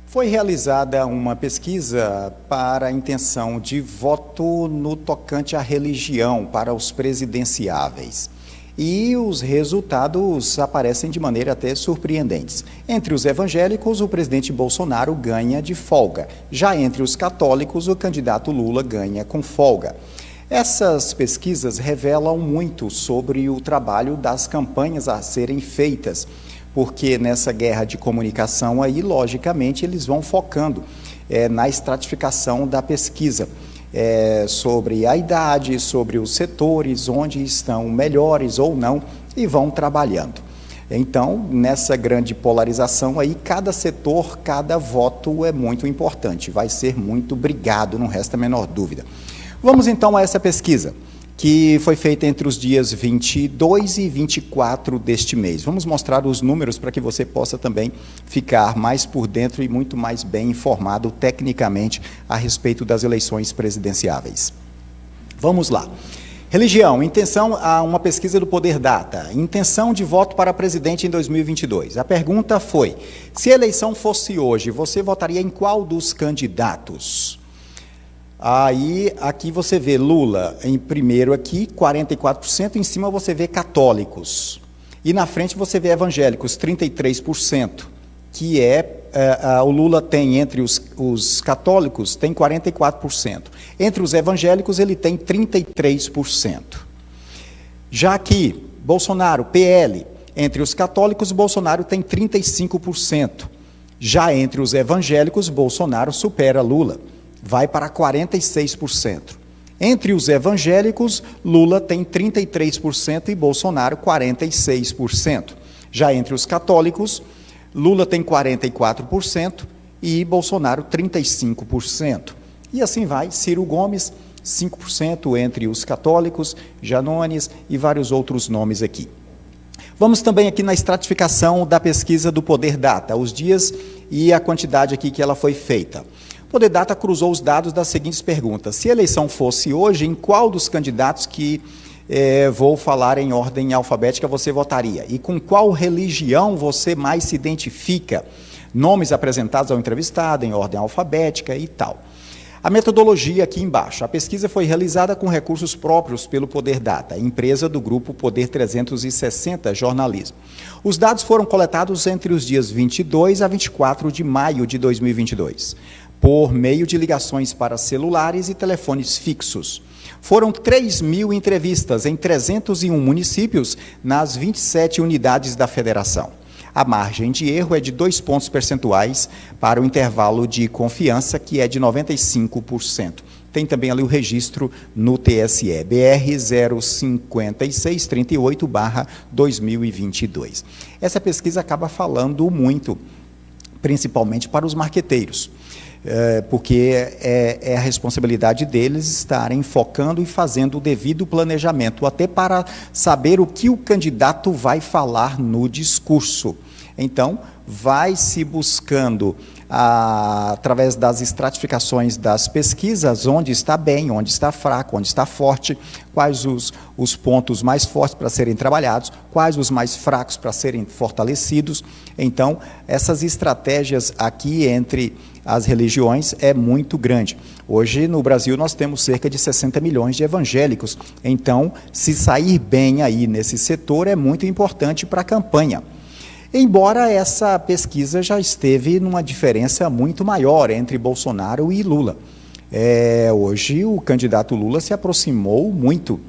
Foi realizada uma pesquisa para a intenção de voto no tocante à religião para os presidenciáveis. E os resultados aparecem de maneira até surpreendentes. Entre os evangélicos, o presidente Bolsonaro ganha de folga. Já entre os católicos, o candidato Lula ganha com folga. Essas pesquisas revelam muito sobre o trabalho das campanhas a serem feitas, porque nessa guerra de comunicação aí, logicamente, eles vão focando na estratificação da pesquisa, sobre a idade, sobre os setores, onde estão melhores ou não, e vão trabalhando. Então, nessa grande polarização aí, cada setor, cada voto é muito importante, vai ser muito brigado, não resta a menor dúvida. Vamos então a essa pesquisa, que foi feita entre os dias 22 e 24 deste mês. Vamos mostrar os números para que você possa também ficar mais por dentro e muito mais bem informado tecnicamente a respeito das eleições presidenciáveis. Vamos lá. Religião, intenção a uma pesquisa do Poder Data, intenção de voto para presidente em 2022. A pergunta foi, se a eleição fosse hoje, você votaria em qual dos candidatos? Aí, aqui você vê Lula em primeiro aqui, 44%, em cima você vê católicos. E na frente você vê evangélicos, 33%, que o Lula tem entre os católicos, tem 44%. Entre os evangélicos ele tem 33%. Já aqui, Bolsonaro, PL, entre os católicos, Bolsonaro tem 35%. Já entre os evangélicos, Bolsonaro supera Lula. Vai para 46%. Entre os evangélicos, Lula tem 33% e Bolsonaro 46%. Já entre os católicos, Lula tem 44% e Bolsonaro 35%. E assim vai, Ciro Gomes, 5% entre os católicos, Janones e vários outros nomes aqui. Vamos também aqui na estratificação da pesquisa do Poder Data, os dias e a quantidade aqui que ela foi feita. O Poder Data cruzou os dados das seguintes perguntas. Se a eleição fosse hoje, em qual dos candidatos que vou falar em ordem alfabética você votaria? E com qual religião você mais se identifica? Nomes apresentados ao entrevistado em ordem alfabética e tal. A metodologia aqui embaixo. A pesquisa foi realizada com recursos próprios pelo Poder Data, empresa do grupo Poder 360 Jornalismo. Os dados foram coletados entre os dias 22 a 24 de maio de 2022. Por meio de ligações para celulares e telefones fixos. Foram 3.000 entrevistas em 301 municípios nas 27 unidades da federação. A margem de erro é de 2 pontos percentuais para o intervalo de confiança, que é de 95%. Tem também ali o registro no TSE, BR 05638/2022. Essa pesquisa acaba falando muito, principalmente para os marqueteiros. Porque é a responsabilidade deles estarem focando e fazendo o devido planejamento, até para saber o que o candidato vai falar no discurso. Então, vai se buscando, através das estratificações das pesquisas, onde está bem, onde está fraco, onde está forte, quais os pontos mais fortes para serem trabalhados, quais os mais fracos para serem fortalecidos. Então, essas estratégias aqui entre as religiões é muito grande. Hoje, no Brasil, nós temos cerca de 60 milhões de evangélicos. Então, se sair bem aí nesse setor é muito importante para a campanha. Embora essa pesquisa já esteve numa diferença muito maior entre Bolsonaro e Lula. Hoje, o candidato Lula se aproximou muito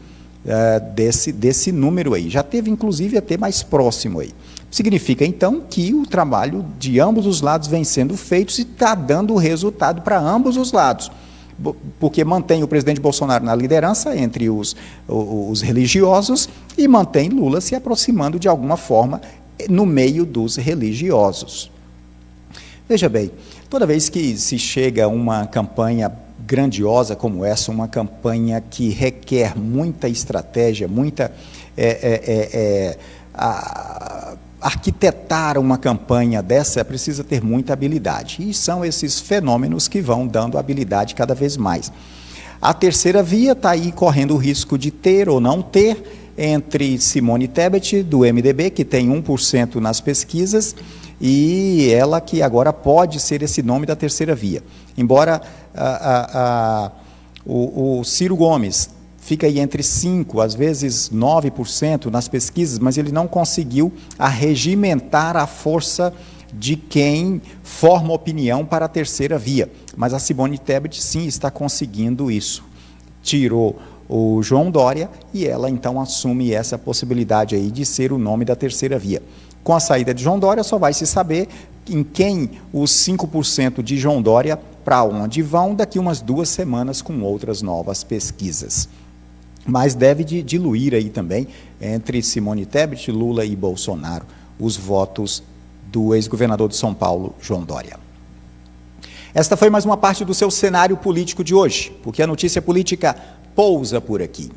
desse número aí. Já teve, inclusive, até mais próximo aí. Significa, então, que o trabalho de ambos os lados vem sendo feito e está dando resultado para ambos os lados. Porque mantém o presidente Bolsonaro na liderança entre os religiosos e mantém Lula se aproximando de alguma forma no meio dos religiosos. Veja bem, toda vez que se chega a uma campanha grandiosa como essa, uma campanha que requer muita estratégia, arquitetar uma campanha dessa precisa ter muita habilidade. E são esses fenômenos que vão dando habilidade cada vez mais. A terceira via está aí correndo o risco de ter ou não ter, entre Simone Tebet, do MDB, que tem 1% nas pesquisas, e ela que agora pode ser esse nome da terceira via. Embora o Ciro Gomes fica aí entre 5%, às vezes 9% nas pesquisas, mas ele não conseguiu arregimentar a força de quem forma opinião para a terceira via. Mas a Simone Tebet, sim, está conseguindo isso. Tirou o João Dória e ela, então, assume essa possibilidade aí de ser o nome da terceira via. Com a saída de João Dória, só vai se saber em quem os 5% de João Dória, para onde vão, daqui umas 2 semanas com outras novas pesquisas. Mas deve diluir aí também, entre Simone Tebet, Lula e Bolsonaro, os votos do ex-governador de São Paulo, João Dória. Esta foi mais uma parte do seu cenário político de hoje, porque a notícia política pousa por aqui.